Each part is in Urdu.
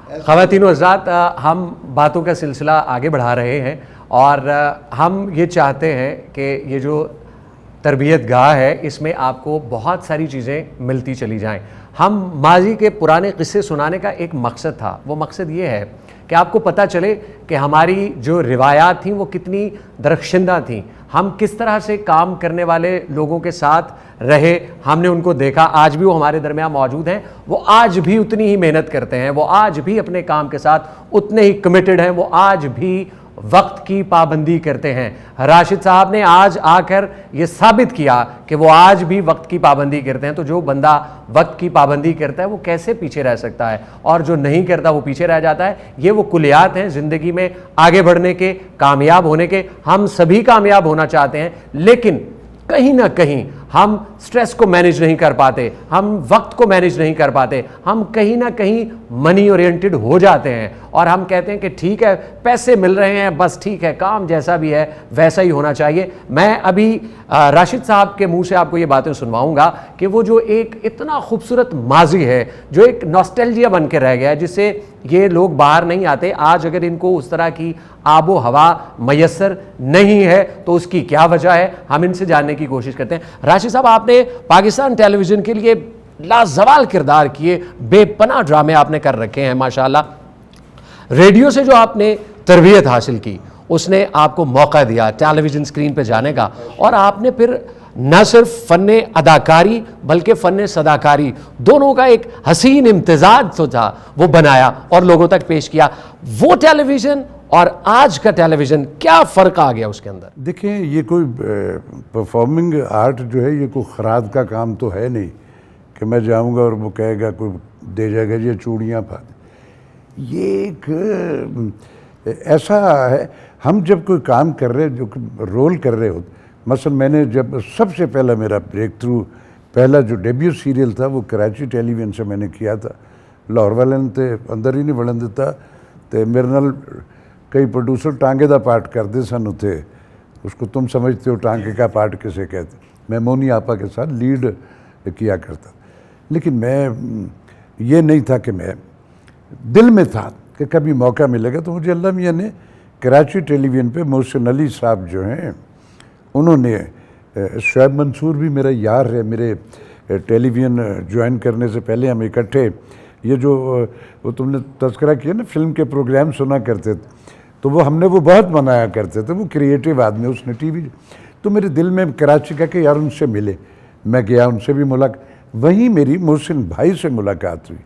خواتین و حضرات، ہم باتوں کا سلسلہ آگے بڑھا رہے ہیں اور ہم یہ چاہتے ہیں کہ یہ جو تربیت گاہ ہے اس میں آپ کو بہت ساری چیزیں ملتی چلی جائیں۔ ہم ماضی کے پرانے قصے سنانے کا ایک مقصد تھا، وہ مقصد یہ ہے کہ آپ کو پتہ چلے کہ ہماری جو روایات تھیں وہ کتنی درخشندہ تھیں، ہم کس طرح سے کام کرنے والے لوگوں کے ساتھ رہے، ہم نے ان کو دیکھا، آج بھی وہ ہمارے درمیان موجود ہیں، وہ آج بھی اتنی ہی محنت کرتے ہیں، وہ آج بھی اپنے کام کے ساتھ اتنے ہی کمیٹڈ ہیں، وہ آج بھی وقت کی پابندی کرتے ہیں۔ راشد صاحب نے آج آ کر یہ ثابت کیا کہ وہ آج بھی وقت کی پابندی کرتے ہیں، تو جو بندہ وقت کی پابندی کرتا ہے وہ کیسے پیچھے رہ سکتا ہے، اور جو نہیں کرتا وہ پیچھے رہ جاتا ہے۔ یہ وہ کلیات ہیں زندگی میں آگے بڑھنے کے، کامیاب ہونے کے۔ ہم سبھی کامیاب ہونا چاہتے ہیں، لیکن کہیں نہ کہیں ہم سٹریس کو مینیج نہیں کر پاتے، ہم وقت کو مینیج نہیں کر پاتے، ہم کہیں نہ کہیں منی اورینٹڈ ہو جاتے ہیں اور ہم کہتے ہیں کہ ٹھیک ہے پیسے مل رہے ہیں بس ٹھیک ہے، کام جیسا بھی ہے ویسا ہی ہونا چاہیے۔ میں ابھی راشد صاحب کے منہ سے آپ کو یہ باتیں سنواؤں گا کہ وہ جو ایک اتنا خوبصورت ماضی ہے، جو ایک نوسٹیلجیا بن کے رہ گیا ہے، جس سے یہ لوگ باہر نہیں آتے، آج اگر ان کو اس طرح کی آب و ہوا میسر نہیں ہے تو اس کی کیا وجہ ہے، ہم ان سے جاننے کی کوشش کرتے ہیں۔ راشد صاحب، آپ نے پاکستان ٹیلی ویژن کے لیے لازوال کردار کیے، بے پناہ ڈرامے آپ نے کر رکھے ہیں ماشاءاللہ۔ ریڈیو سے جو آپ نے تربیت حاصل کی اس نے آپ کو موقع دیا ٹیلی ویژن سکرین پہ جانے کا، اور آپ نے پھر نہ صرف فن اداکاری بلکہ فن صداکاری دونوں کا ایک حسین امتزاج تو تھا وہ بنایا اور لوگوں تک پیش کیا۔ وہ ٹیلی ویژن اور آج کا ٹیلی ویژن کیا فرق آ گیا اس کے اندر؟ دیکھیں، یہ کوئی پرفارمنگ آرٹ جو ہے یہ کوئی خراد کا کام تو ہے نہیں کہ میں جاؤں گا اور وہ کہے گا کوئی دے جائے گا یہ چوڑیاں پھا دے۔ یہ ایک ایسا ہے، ہم جب کوئی کام کر رہے جو رول کر رہے ہوتے، مثلا میں نے جب سب سے پہلا میرا بریک تھرو پہلا جو ڈیبیو سیریل تھا وہ کراچی ٹیلی ویژن سے میں نے کیا تھا۔ لاہور والے نے تے اندر ہی نہیں بڑھن دیتا تے میرے نال کئی پروڈیوسر ٹانگے دا پارٹ کرتے سن اتنے، اس کو تم سمجھتے ہو ٹانگے کا پارٹ کسے کہتے، میں مونی آپا کے ساتھ لیڈ کیا کرتا، لیکن میں یہ نہیں تھا کہ میں دل میں تھا کہ کبھی موقع ملے گا۔ تو مجھے اللہ میاں نے کراچی ٹیلی ویژن پہ محسن علی صاحب جو ہیں انہوں نے، شعیب منصور بھی میرا یار ہے، میرے ٹیلی ویژن جوائن کرنے سے پہلے ہم اکٹھے یہ جو وہ تم نے تذکرہ کیا نا فلم کے پروگرام سنا کرتے تھے، تو وہ ہم نے وہ بہت منایا کرتے تھے، وہ کریٹیو آدمی، اس نے ٹی وی، تو میرے دل میں کراچی کا کہ یار ان سے ملے، میں گیا ان سے بھی ملاقات، وہیں میری محسن بھائی سے ملاقات ہوئی،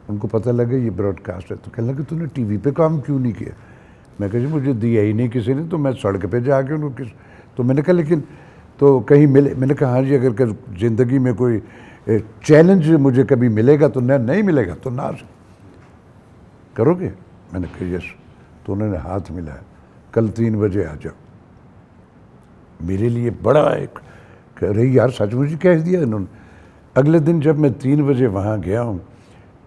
ان کو پتہ لگا یہ براڈ کاسٹ ہے، تو کہنے لگا تو نے ٹی وی پہ کام کیوں نہیں کیا؟ میں کہا جی مجھے دیا ہی نہیں کسی نے، تو میں سڑک پہ جا کے ان کو تو میں نے کہا لیکن تو کہیں ملے، میں نے کہا ہاں جی اگر زندگی میں کوئی چیلنج مجھے کبھی ملے گا تو نہیں ملے گا تو نہ کرو گے؟ میں نے کہا یس، تو انہوں نے ہاتھ ملایا، کل 3 بجے آ جاؤ۔ میرے لیے بڑا ایک کہہ رہی یار سچ مجھے کہہ دیا انہوں نے۔ اگلے دن جب میں 3 بجے وہاں گیا ہوں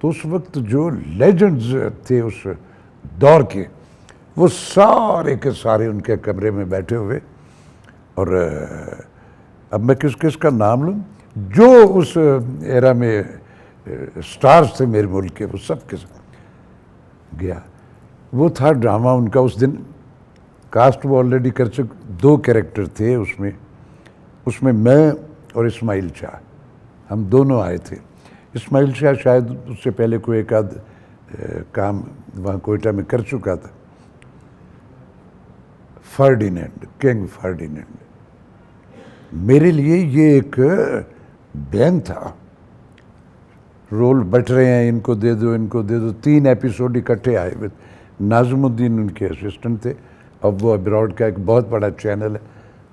تو اس وقت جو لیجنڈز تھے اس دور کے وہ سارے کے سارے ان کے کمرے میں بیٹھے ہوئے، اور اب میں کس کس کا نام لوں جو اس ایرا میں سٹارز تھے میرے ملک کے، وہ سب کے ساتھ گیا۔ وہ تھا ڈرامہ ان کا، اس دن کاسٹ وہ آلریڈی کر چکے، 2 کیریکٹر تھے اس میں میں اور اسماعیل شاہ، ہم دونوں آئے تھے۔ اسماعیل شاہ شاید اس سے پہلے کوئی ایک آدھ کام وہاں کوئٹہ میں کر چکا تھا۔ فرڈینینڈ، کنگ فرڈینینڈ میرے لیے یہ ایک بین تھا، رول بٹ رہے ہیں، ان کو دے دو ان کو دے دو، 3 ایپیسوڈ اکٹھے آئے ہوئے۔ ناظم الدین ان کے اسسٹنٹ تھے، اب وہ ابراڈ کا ایک بہت بڑا چینل ہے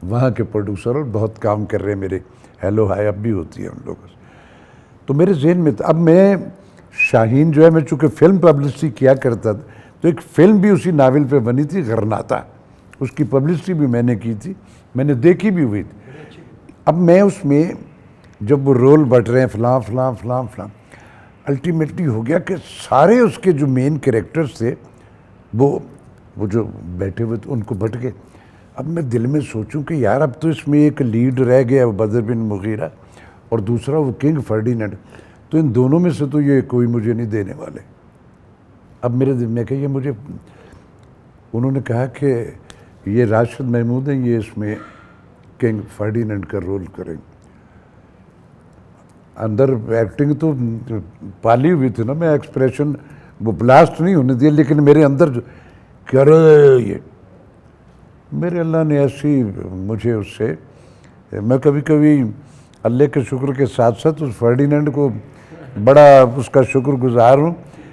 وہاں کے پروڈیوسر، اور بہت کام کر رہے ہیں میرے، ہیلو ہائی اب بھی ہوتی ہے ان لوگوں سے۔ تو میرے ذہن میں اب میں شاہین جو ہے، میں چونکہ فلم پبلسٹی کیا کرتا تھا تو ایک فلم بھی اسی ناول پہ بنی تھی غرناطہ، اس کی پبلسٹی بھی میں نے کی تھی، میں نے دیکھی بھی ہوئی تھی۔ اب میں اس میں جب وہ رول بٹ رہے ہیں فلاں فلاں فلاں فلاں، الٹیمیٹلی ہو گیا کہ سارے اس کے جو مین کریکٹرز تھے وہ جو بیٹھے ہوئے تھے ان کو بٹ گئے۔ اب میں دل میں سوچوں کہ یار اب تو اس میں ایک لیڈ رہ گیا وہ بدر بن مغیرہ اور دوسرا وہ کنگ فرڈینینڈ، تو ان دونوں میں سے تو یہ کوئی مجھے نہیں دینے والے۔ اب میرے دل میں کہ یہ مجھے انہوں نے کہا کہ یہ راشد محمود ہیں, یہ اس میں کنگ فرڈیننڈ کا رول کریں. اندر ایکٹنگ تو پالی ہوئی تھی نا, میں ایکسپریشن وہ بلاسٹ نہیں ہونے دیا, لیکن میرے اندر جو کیا یہ میرے اللہ نے ایسی مجھے اس سے, میں کبھی کبھی اللہ کے شکر کے ساتھ ساتھ اس فرڈیننڈ کو بڑا اس کا شکر گزار ہوں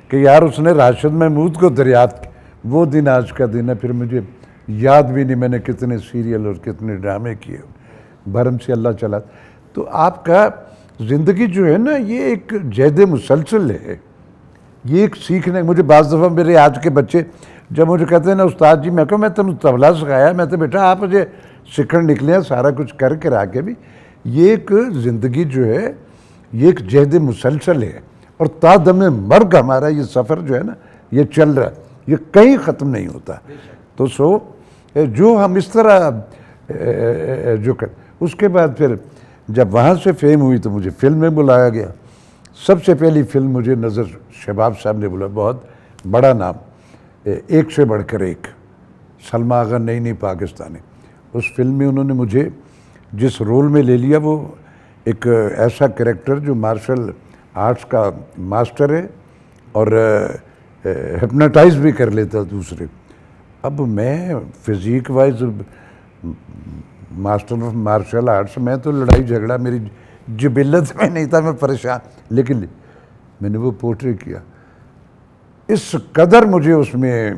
کہ یار اس نے راشد محمود کو دریافت کیا. وہ دن آج کا دن ہے. پھر مجھے یاد بھی نہیں میں نے کتنے سیریل اور کتنے ڈرامے کیے, بھرم سے اللہ چلا. تو آپ کا زندگی جو ہے نا یہ ایک جہد مسلسل ہے, یہ ایک سیکھنے. مجھے بعض دفعہ میرے آج کے بچے جب مجھے کہتے ہیں نا استاد جی, میں کہوں میں تمہیں طبلہ سکھایا, میں تو بیٹا آپ مجھے سیکھن نکلے ہیں سارا کچھ کر کے رہ کے بھی. یہ ایک زندگی جو ہے یہ ایک جہد مسلسل ہے, اور تا دم مرگ ہمارا یہ سفر جو ہے نا یہ چل رہا ہے, یہ کہیں ختم نہیں ہوتا. تو جو ہم اس طرح جو اس کے بعد پھر جب وہاں سے فیم ہوئی تو مجھے فلم میں بلایا گیا. سب سے پہلی فلم مجھے نظر شباب صاحب نے بولا, بہت بڑا نام, ایک سے بڑھ کر ایک, سلما آغا نئی نئی پاکستانی. اس فلم میں انہوں نے مجھے جس رول میں لے لیا وہ ایک ایسا کریکٹر جو مارشل آرٹس کا ماسٹر ہے اور ہپناٹائز بھی کر لیتا دوسرے. اب میں physique wise master of martial arts, میں تو لڑائی جھگڑا میری جبلت میں نہیں تھا, میں پریشان, لیکن میں نے وہ پورٹری کیا. اس قدر مجھے اس میں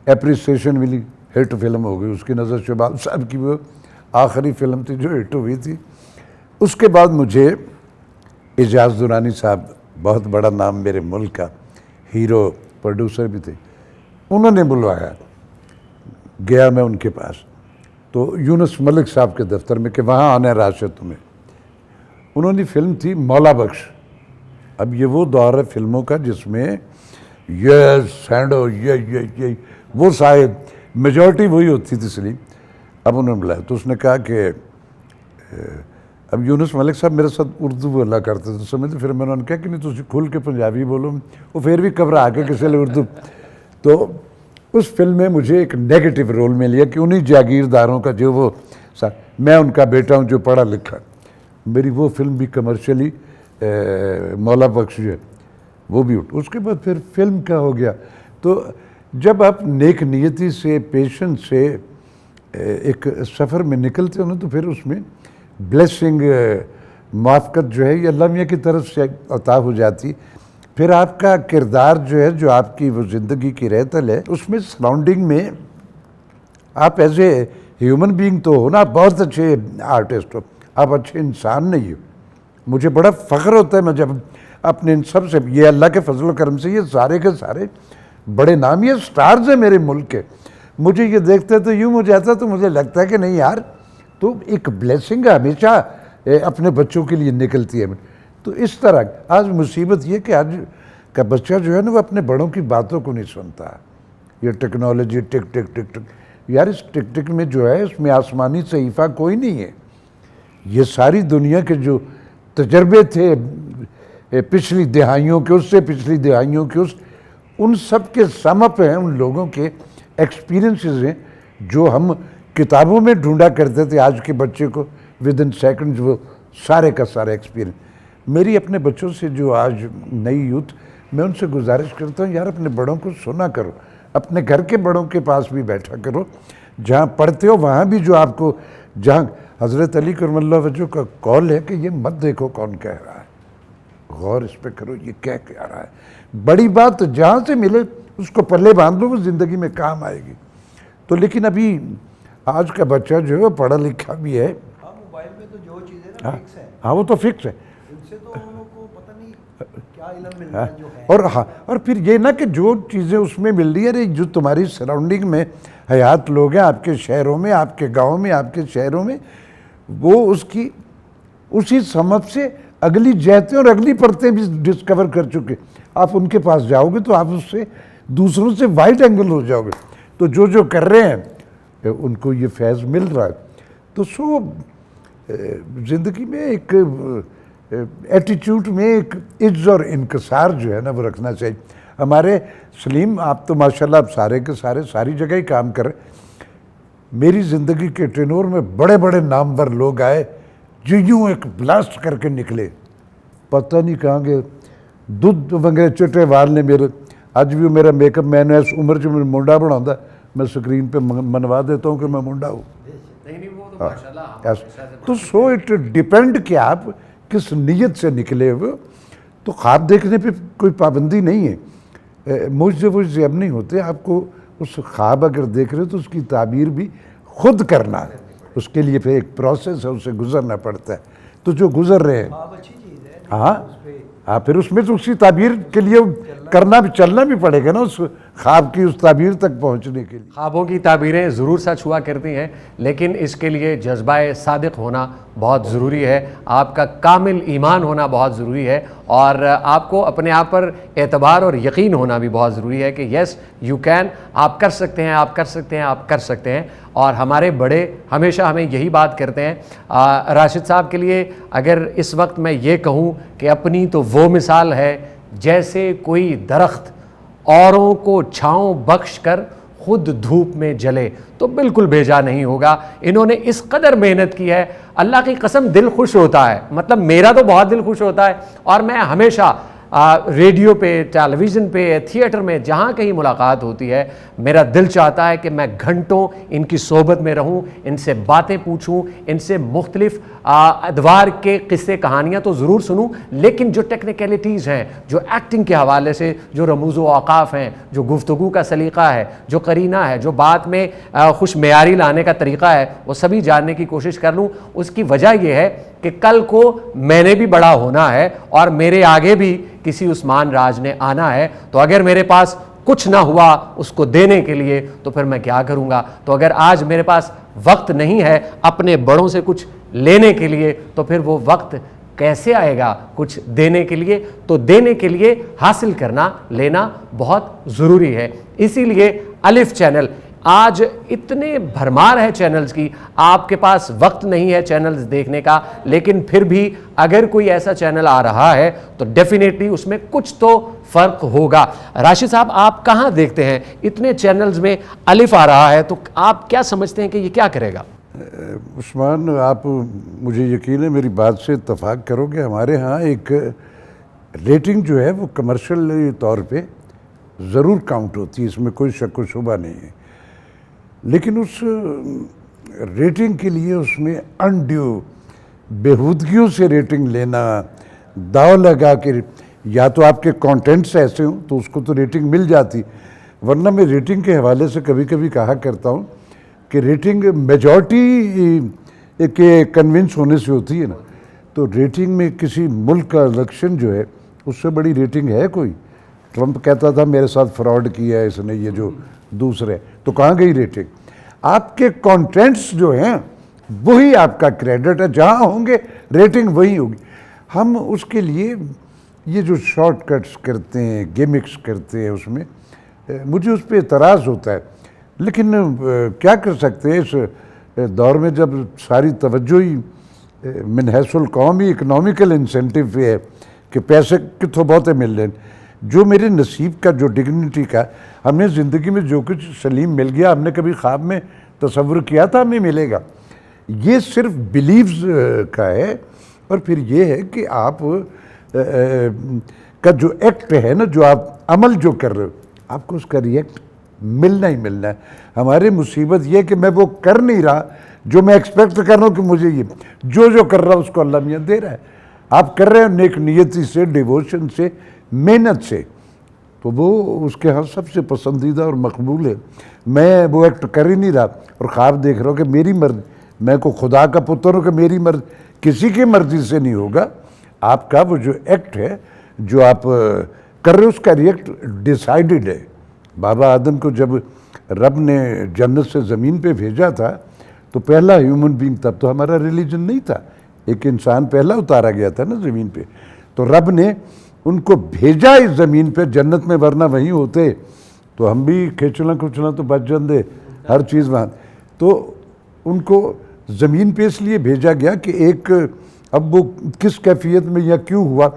اپریسیشن ملی, ہٹ فلم ہو گئی. اس کی نظر شباب صاحب کی وہ آخری فلم تھی جو ہٹ ہوئی تھی. اس کے بعد مجھے اعجاز درانی صاحب, بہت بڑا نام میرے ملک کا, ہیرو پروڈیوسر بھی تھے, انہوں نے بلوایا. گیا میں ان کے پاس تو یونس ملک صاحب کے دفتر میں کہ وہاں آنا ہے راشد تمہیں. انہوں نے فلم تھی مولا بخش. اب یہ وہ دور ہے فلموں کا جس میں یہ سینڈو یہ وہ صاحب میجورٹی وہی ہوتی تھی سلیم. اب انہوں نے بلایا تو اس نے کہا کہ اب یونس ملک صاحب میرے ساتھ اردو بولا کرتے تھے سمجھتے, پھر میں نے کہا کہ نہیں تجھے کھل کے پنجابی بولو, وہ پھر بھی گھبرا کے کسی لیے اردو. تو اس فلم میں مجھے ایک نیگیٹو رول میں لیا کہ انہی جاگیرداروں کا جو وہ, میں ان کا بیٹا ہوں جو پڑھا لکھا. میری وہ فلم بھی کمرشلی مولا بخش جو ہے وہ بھی اٹھ. اس کے بعد پھر فلم کا ہو گیا. تو جب آپ نیک نیتی سے, پیشنس سے ایک سفر میں نکلتے ہو نا تو پھر اس میں بلیسنگ, موافقت جو ہے یہ اللہ میاں کی طرف سے عطا ہو جاتی. پھر آپ کا کردار جو ہے, جو آپ کی وہ زندگی کی رہتل ہے, اس میں سراؤنڈنگ میں آپ ایز اے ہیومن بینگ تو ہو نا, آپ بہت اچھے آرٹسٹ ہو, آپ اچھے انسان نہیں ہو. مجھے بڑا فخر ہوتا ہے میں جب اپنے ان سب سے, یہ اللہ کے فضل و کرم سے یہ سارے کے سارے بڑے نام, یہ سٹارز ہیں میرے ملک کے. مجھے یہ دیکھتے تو یوں ہو جاتا, تو مجھے لگتا ہے کہ نہیں یار, تو ایک بلیسنگ ہمیشہ اپنے بچوں کے لیے نکلتی ہے. تو اس طرح آج مصیبت یہ کہ آج کا بچہ جو ہے نا وہ اپنے بڑوں کی باتوں کو نہیں سنتا. یہ ٹیکنالوجی ٹک ٹک ٹک ٹک, یار اس ٹک ٹک میں جو ہے اس میں آسمانی صحیفہ کوئی نہیں ہے. یہ ساری دنیا کے جو تجربے تھے پچھلی دہائیوں کے, اس سے پچھلی دہائیوں کے, ان سب کے سم اپ ہیں, ان لوگوں کے ایکسپیرینسز ہیں جو ہم کتابوں میں ڈھونڈا کرتے تھے. آج کے بچے کو ود ان سیکنڈز وہ سارے کا سارا ایکسپیرینس. میری اپنے بچوں سے جو آج نئی یوتھ, میں ان سے گزارش کرتا ہوں یار اپنے بڑوں کو سنا کرو, اپنے گھر کے بڑوں کے پاس بھی بیٹھا کرو, جہاں پڑھتے ہو وہاں بھی جو آپ کو, جہاں حضرت علی کرم اللہ وجہ کا قول ہے کہ یہ مت دیکھو کون کہہ رہا ہے, غور اس پہ کرو یہ کہہ رہا ہے. بڑی بات جہاں سے ملے اس کو پلے باندھ دو, وہ زندگی میں کام آئے گی. تو لیکن ابھی آج کا بچہ جو ہے وہ پڑھا لکھا بھی ہے, موبائل میں تو جو چیزیں نا فکس ہے, ہاں وہ تو فکس ہے, ان سے تو ان لوگوں کو پتہ نہیں کیا علم ملتا ہے جو ہے. اور پھر یہ نا کہ جو چیزیں اس میں مل رہی ہے, جو تمہاری سراؤنڈنگ میں حیات لوگ ہیں آپ کے شہروں میں, آپ کے گاؤں میں, آپ کے شہروں میں, وہ اس کی اسی سمت سے اگلی جہتیں اور اگلی پرتیں بھی ڈسکور کر چکے. آپ ان کے پاس جاؤ گے تو آپ اس سے دوسروں سے وائڈ اینگل ہو جاؤ گے. تو جو کر رہے ہیں ان کو یہ فیض مل رہا ہے. تو زندگی میں ایک ایٹیٹیوڈ میں ایک عجز اور انکسار جو ہے نا وہ رکھنا چاہیے. ہمارے سلیم آپ تو ماشاءاللہ آپ سارے کے سارے ساری جگہ ہی کام کر رہے. میری زندگی کے ٹینور میں بڑے بڑے نامور لوگ آئے جو یوں ایک بلاسٹ کر کے نکلے, پتہ نہیں کہاں گئے. دودھ وغیرہ چٹے وال نے میرے, اج بھی میرا میک اپ مین ہے, اس عمر جو میں منڈا بناتا میں سکرین پہ منوا دیتا ہوں کہ میں منڈا ہوں. تو سو اٹ ڈیپینڈ کہ آپ کس نیت سے نکلے ہوئے. تو خواب دیکھنے پہ کوئی پابندی نہیں ہے, مجھے اب نہیں ہوتے. آپ کو اس خواب اگر دیکھ رہے تو اس کی تعبیر بھی خود کرنا ہے, اس کے لیے پھر ایک پروسیس ہے, اسے گزرنا پڑتا ہے. تو جو گزر رہے ہیں خواب اچھی چیز ہے, ہاں پھر اس میں تو اسی تعبیر کے لیے کرنا بھی, چلنا بھی پڑے گا نا اس خواب کی اس تعبیر تک پہنچنے کے لیے. خوابوں کی تعبیریں ضرور سچ ہوا کرتی ہیں, لیکن اس کے لیے جذبہ صادق ہونا بہت ضروری ہے, آپ کا کامل ایمان ہونا بہت ضروری ہے, اور آپ کو اپنے آپ پر اعتبار اور یقین ہونا بھی بہت ضروری ہے کہ یس یو کین, آپ کر سکتے ہیں, آپ کر سکتے ہیں, آپ کر سکتے ہیں. اور ہمارے بڑے ہمیشہ ہمیں یہی بات کرتے ہیں. راشد صاحب کے لیے اگر اس وقت میں یہ کہوں کہ اپنی تو وہ مثال ہے جیسے کوئی درخت اوروں کو چھاؤں بخش کر خود دھوپ میں جلے, تو بالکل بھیجا نہیں ہوگا. انہوں نے اس قدر محنت کی ہے, اللہ کی قسم دل خوش ہوتا ہے, مطلب میرا تو بہت دل خوش ہوتا ہے. اور میں ہمیشہ ریڈیو پہ, ٹیلی ویژن پہ, تھیٹر میں, جہاں کہیں ملاقات ہوتی ہے, میرا دل چاہتا ہے کہ میں گھنٹوں ان کی صحبت میں رہوں, ان سے باتیں پوچھوں, ان سے مختلف ادوار کے قصے کہانیاں تو ضرور سنوں, لیکن جو ٹیکنیکلٹیز ہیں, جو ایکٹنگ کے حوالے سے جو رموز و اوقاف ہیں, جو گفتگو کا سلیقہ ہے, جو قرینہ ہے, جو بات میں خوش معیاری لانے کا طریقہ ہے, وہ سبھی جاننے کی کوشش کر لوں. اس کی وجہ یہ ہے کہ کل کو میں نے بھی بڑا ہونا ہے اور میرے آگے بھی کسی عثمان راج نے آنا ہے. تو اگر میرے پاس کچھ نہ ہوا اس کو دینے کے لیے تو پھر میں کیا کروں گا. تو اگر آج میرے پاس وقت نہیں ہے اپنے بڑوں سے کچھ لینے کے لیے, تو پھر وہ وقت کیسے آئے گا کچھ دینے کے لیے؟ تو دینے کے لیے حاصل کرنا, لینا بہت ضروری ہے. اسی لیے الف چینل, آج اتنے بھرمار ہے چینلز کی, آپ کے پاس وقت نہیں ہے چینلز دیکھنے کا, لیکن پھر بھی اگر کوئی ایسا چینل آ رہا ہے تو ڈیفینیٹلی اس میں کچھ تو فرق ہوگا. راشد صاحب آپ کہاں دیکھتے ہیں اتنے چینلز میں الف آ رہا ہے, تو آپ کیا سمجھتے ہیں کہ یہ کیا کرے گا؟ عثمان, آپ مجھے یقین ہے میری بات سے اتفاق کرو گے, ہمارے ہاں ایک ریٹنگ جو ہے وہ کمرشل طور پہ ضرور کاؤنٹ ہوتی ہے, اس میں کوئی شک و شبہ نہیں ہے. لیکن اس ریٹنگ کے لیے اس میں انڈیو بےہودگیوں سے ریٹنگ لینا, داؤ لگا کے, یا تو آپ کے کانٹینٹس ایسے ہوں تو اس کو تو ریٹنگ مل جاتی, ورنہ میں ریٹنگ کے حوالے سے کبھی کبھی کہا کرتا ہوں کہ ریٹنگ میجورٹی کے کنونس ہونے سے ہوتی ہے نا. تو ریٹنگ میں کسی ملک کا الیکشن جو ہے اس سے بڑی ریٹنگ ہے کوئی؟ ٹرمپ کہتا تھا میرے ساتھ فراڈ کیا ہے اس نے, یہ جو دوسرے, تو کہاں گئی ریٹنگ؟ آپ کے کانٹینٹس جو ہیں وہی آپ کا کریڈٹ ہے, جہاں ہوں گے ریٹنگ وہی ہوگی. ہم اس کے لیے یہ جو شارٹ کٹس کرتے ہیں, گیمکس کرتے ہیں, اس میں مجھے اس پہ اعتراض ہوتا ہے. لیکن کیا کر سکتے ہیں اس دور میں جب ساری توجہ ہی من حیث القومی اکنامیکل انسینٹیو پہ ہے کہ پیسے کتوں بہتے مل رہے ہیں. جو میرے نصیب کا, جو ڈگنیٹی کا, ہم نے زندگی میں جو کچھ سلیم مل گیا, ہم نے کبھی خواب میں تصور کیا تھا ہمیں ملے گا؟ یہ صرف بلیوز کا ہے. اور پھر یہ ہے کہ آپ کا جو ایکٹ ہے نا, جو آپ عمل جو کر رہے ہو, آپ کو اس کا ریئیکٹ ملنا ہی ملنا ہے. ہماری مصیبت یہ کہ میں وہ کر نہیں رہا جو میں ایکسپیکٹ کر رہا ہوں کہ مجھے یہ جو کر رہا ہوں اس کو اللہ میاں دے رہا ہے. آپ کر رہے ہیں نیک نیتی سے, ڈیووشن سے, محنت سے, تو وہ اس کے ہاں سب سے پسندیدہ اور مقبول ہے. میں وہ ایکٹ کر ہی نہیں رہا اور خواب دیکھ رہا ہوں کہ میری مرضی, میں کو خدا کا پتر ہوں کہ میری مرضی, کسی کی مرضی سے نہیں ہوگا. آپ کا وہ جو ایکٹ ہے جو آپ کر رہے ہو اس کا ریئیکٹ ڈیسائیڈڈ ہے. بابا آدم کو جب رب نے جنت سے زمین پہ بھیجا تھا تو پہلا ہیومن بینگ, تب تو ہمارا ریلیجن نہیں تھا, ایک انسان پہلا اتارا گیا تھا نا زمین پہ, تو رب نے ان کو بھیجا اس زمین پہ جنت میں, ورنہ وہیں ہوتے تو ہم بھی کھچنا کھچنا تو بچ جاندے ہر چیز وہاں. تو ان کو زمین پہ اس لیے بھیجا گیا کہ ایک, اب وہ کس کیفیت میں یا کیوں ہوا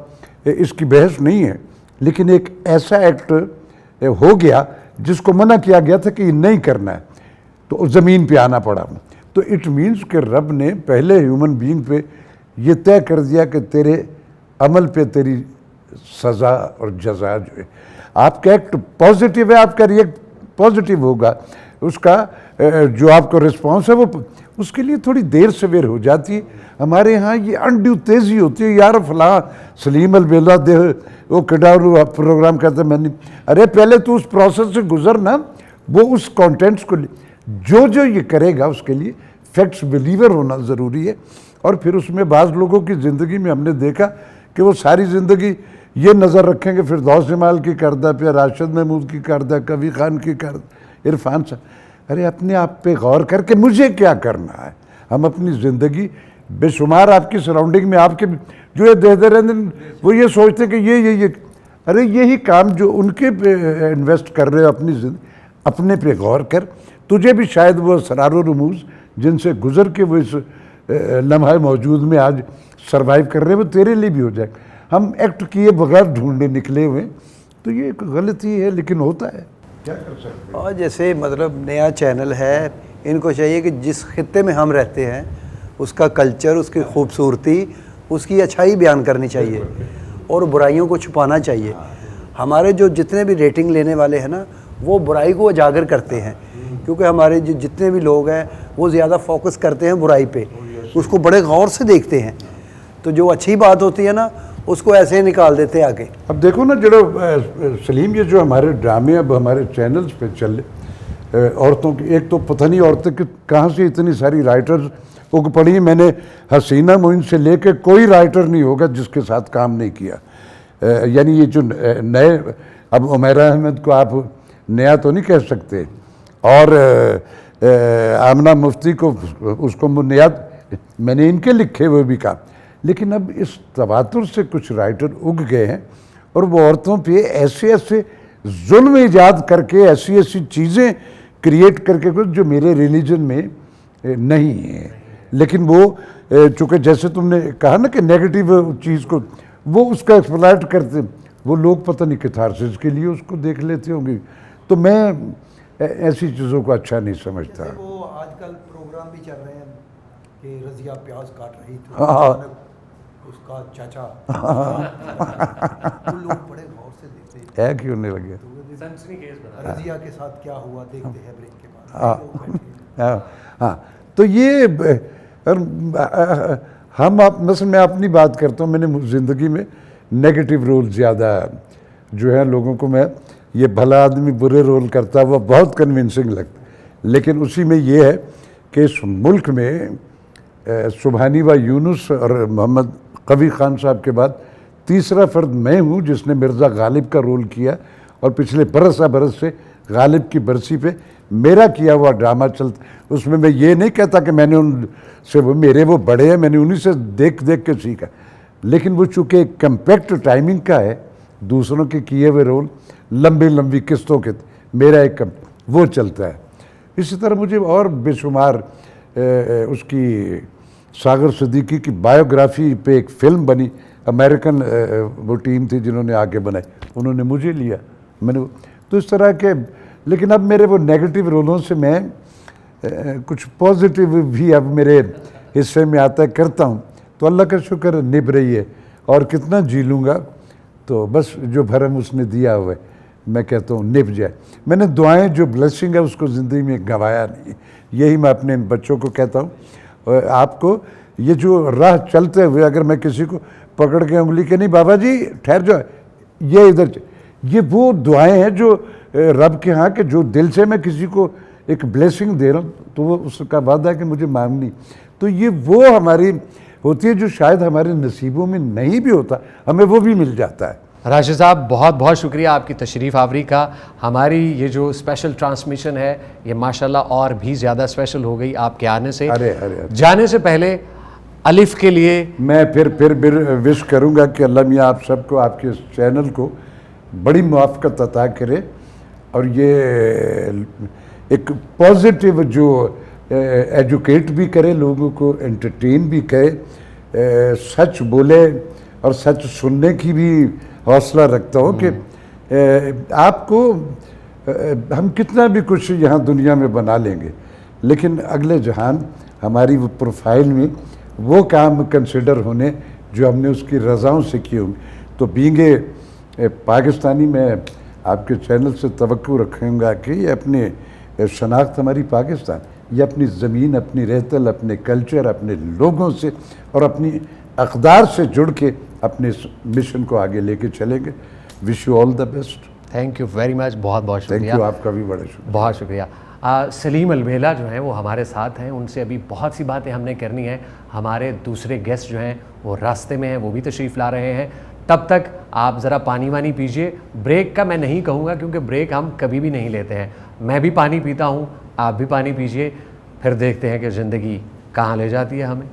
اس کی بحث نہیں ہے, لیکن ایک ایسا ایکٹ ہو گیا جس کو منع کیا گیا تھا کہ یہ نہیں کرنا ہے, تو زمین پہ آنا پڑا. تو اٹ مینس کہ رب نے پہلے ہیومن بینگ پہ یہ طے کر دیا کہ تیرے عمل پہ تیری سزا اور جزا جو ہے, آپ کا ایکٹ پازیٹیو ہے, آپ کا ریئیکٹ پازیٹیو ہوگا, اس کا جو آپ کو رسپانس ہے وہ اس کے لیے تھوڑی دیر سویر ہو جاتی ہے. ہمارے ہاں یہ انڈیو تیزی ہوتی ہے, یار فلاں سلیم البیلا دے وہ کڈاؤ پروگرام کرتا ہے, میں نہیں, ارے پہلے تو اس پروسیس سے گزرنا, وہ اس کانٹینٹس کو جو یہ کرے گا اس کے لیے فیکٹس بلیور ہونا ضروری ہے. اور پھر اس میں بعض لوگوں کی زندگی میں ہم نے دیکھا کہ وہ ساری زندگی یہ نظر رکھیں گے فردوس جمال کی کردہ پہ, راشد محمود کی کردہ, کبھی خان کی کردہ, عرفان صاحب. ارے اپنے آپ پہ غور کر کے مجھے کیا کرنا ہے. ہم اپنی زندگی بے شمار آپ کی سراؤنڈنگ میں آپ کے جو یہ دیتے رہتے ہیں, وہ یہ سوچتے کہ یہ ارے یہی کام جو ان کے پہ انویسٹ کر رہے ہو اپنی زندگی, اپنے پہ غور کر, تجھے بھی شاید وہ اسرار و رموز جن سے گزر کے وہ اس لمحہ موجود میں آج سروائیو کر رہے ہیں, وہ تیرے لیے بھی ہو جائے. ہم ایکٹ کیے بغیر ڈھونڈے نکلے ہوئے, تو یہ ایک غلطی ہے, لیکن ہوتا ہے, کیا کر سکتے ہیں. اور جیسے مطلب نیا چینل ہے, ان کو چاہیے کہ جس خطے میں ہم رہتے ہیں اس کا کلچر, اس کی خوبصورتی, اس کی اچھائی بیان کرنی چاہیے اور برائیوں کو چھپانا چاہیے. ہمارے جو جتنے بھی ریٹنگ لینے والے ہیں نا, وہ برائی کو اجاگر کرتے ہیں, کیونکہ ہمارے جتنے بھی لوگ ہیں وہ زیادہ فوکس کرتے ہیں برائی پہ, اس کو بڑے غور سے دیکھتے ہیں. تو جو اچھی بات ہوتی ہے نا اس کو ایسے ہی نکال دیتے آگے. اب دیکھو نا جو سلیم, یہ جو ہمارے ڈرامے اب ہمارے چینلز پہ چل رہے عورتوں کی, ایک تو پتہ نہیں عورتیں کہاں سے اتنی ساری رائٹرز کو پڑھی ہیں. میں نے حسینہ معین سے لے کے کوئی رائٹر نہیں ہوگا جس کے ساتھ کام نہیں کیا. یعنی یہ جو نئے, اب عمیرہ احمد کو آپ نیا تو نہیں کہہ سکتے, اور آمنہ مفتی کو اس کو نیا, میں نے ان کے لکھے ہوئے بھی کہا. لیکن اب اس تواتر سے کچھ رائٹر اگ گئے ہیں, اور وہ عورتوں پہ ایسے ایسے ظلم ایجاد کر کے ایسی ایسی چیزیں کریٹ کر کے جو میرے ریلیجن میں نہیں ہیں. لیکن وہ چونکہ جیسے تم نے کہا نا کہ نیگیٹو چیز کو وہ اس کا ایکسپلائٹ کرتے, وہ لوگ پتہ نہیں کتھارسس کے لیے اس کو دیکھ لیتے ہوں گے. تو میں ایسی چیزوں کو اچھا نہیں سمجھتا. وہ آج کل پروگرام بھی چل رہے ہیں کہ رضیہ پیاز کاٹ رہی تھی, اس کا چاچا, وہ لوگ بڑے غور سے دیکھتے ہے کیوں نہیں لگے. رضیہ کے ساتھ کیا ہوا دیکھتے ہیں بریک کے بعد. ہاں, تو یہ ہم مثلا میں اپنی بات کرتا ہوں, میں نے زندگی میں نیگیٹو رول زیادہ جو ہے لوگوں کو, میں یہ بھلا آدمی برے رول کرتا وہ بہت کنونسنگ لگتا. لیکن اسی میں یہ ہے کہ اس ملک میں سبحانی و یونس اور محمد قوی خان صاحب کے بعد تیسرا فرد میں ہوں جس نے مرزا غالب کا رول کیا, اور پچھلے برس سے غالب کی برسی پہ میرا کیا ہوا ڈرامہ چلتا. اس میں یہ نہیں کہتا کہ میں نے ان سے, وہ میرے وہ بڑے ہیں, میں نے انہی سے دیکھ کے سیکھا. لیکن وہ چونکہ ایک کمپیکٹ ٹائمنگ کا ہے, دوسروں کے کیے ہوئے رول لمبی قسطوں کے, میرا ایک وہ چلتا ہے. اسی طرح مجھے اور بے شمار, اس کی ساغر صدیقی کی بایوگرافی پہ ایک فلم بنی, امریکن وہ ٹیم تھی جنہوں نے آگے بنائی, انہوں نے مجھے لیا, میں نے, تو اس طرح کے. لیکن اب میرے وہ نیگیٹو رولوں سے میں کچھ پازیٹیو بھی اب میرے حصے میں آتا ہے, کرتا ہوں, تو اللہ کا شکر نبھ رہی ہے. اور کتنا جی لوں گا, تو بس جو بھرم اس نے دیا ہوا ہے, میں کہتا ہوں نبھ جائے. میں نے دعائیں جو بلیسنگ ہے اس کو زندگی میں گنوایا نہیں. یہی میں اپنے بچوں کو کہتا ہوں, آپ کو یہ جو راہ چلتے ہوئے اگر میں کسی کو پکڑ کے انگلی کے, نہیں بابا جی ٹھہر جاؤ, یہ ادھر, یہ وہ دعائیں ہیں جو رب کے ہاں کہ جو دل سے میں کسی کو ایک بلیسنگ دے رہا ہوں, تو وہ اس کا وعدہ ہے کہ مجھے مانگنی. تو یہ وہ ہماری ہوتی ہے جو شاید ہمارے نصیبوں میں نہیں بھی ہوتا, ہمیں وہ بھی مل جاتا ہے. راشد صاحب بہت بہت شکریہ آپ کی تشریف آوری کا. ہماری یہ جو اسپیشل ٹرانسمیشن ہے یہ ماشاءاللہ اور بھی زیادہ اسپیشل ہو گئی آپ کے آنے سے. جانے سے پہلے الف کے لیے میں پھر وش کروں گا کہ اللہ میاں آپ سب کو, آپ کے چینل کو بڑی موافقت عطا کرے, اور یہ ایک پازیٹیو جو ایجوکیٹ بھی کرے لوگوں کو, انٹرٹین بھی کرے, سچ بولے اور سچ سننے کی بھی حوصلہ رکھتا ہو کہ آپ کو ہم کتنا بھی کچھ یہاں دنیا میں بنا لیں گے، لیکن اگلے جہان ہماری وہ پروفائل میں وہ کام کنسیڈر ہونے جو ہم نے اس کی رضاؤں سے کیے ہوں. تو بینگ اے پاکستانی، میں آپ کے چینل سے توقع رکھوں گا کہ یہ اپنے شناخت ہماری پاکستان، یہ اپنی زمین، اپنی رہتل، اپنے کلچر، اپنے لوگوں سے اور اپنی اقدار سے جڑ کے اپنے اس مشن کو آگے لے کے چلیں گے. Wish you all the best. Thank you very much, بہت بہت تھینک شکریہ. یو، آپ کا بھی بڑا شکریہ. بہت شکریہ. سلیم البیلا جو ہیں وہ ہمارے ساتھ ہیں، ان سے ابھی بہت سی باتیں ہم نے کرنی ہیں. ہمارے دوسرے گیسٹ جو ہیں وہ راستے میں ہیں، وہ بھی تشریف لا رہے ہیں. تب تک آپ ذرا پانی وانی پیجئے. بریک کا میں نہیں کہوں گا کیونکہ بریک ہم کبھی بھی نہیں لیتے ہیں. میں بھی پانی پیتا ہوں، آپ بھی پانی پیجئے، پھر دیکھتے ہیں کہ زندگی کہاں لے جاتی ہے ہمیں.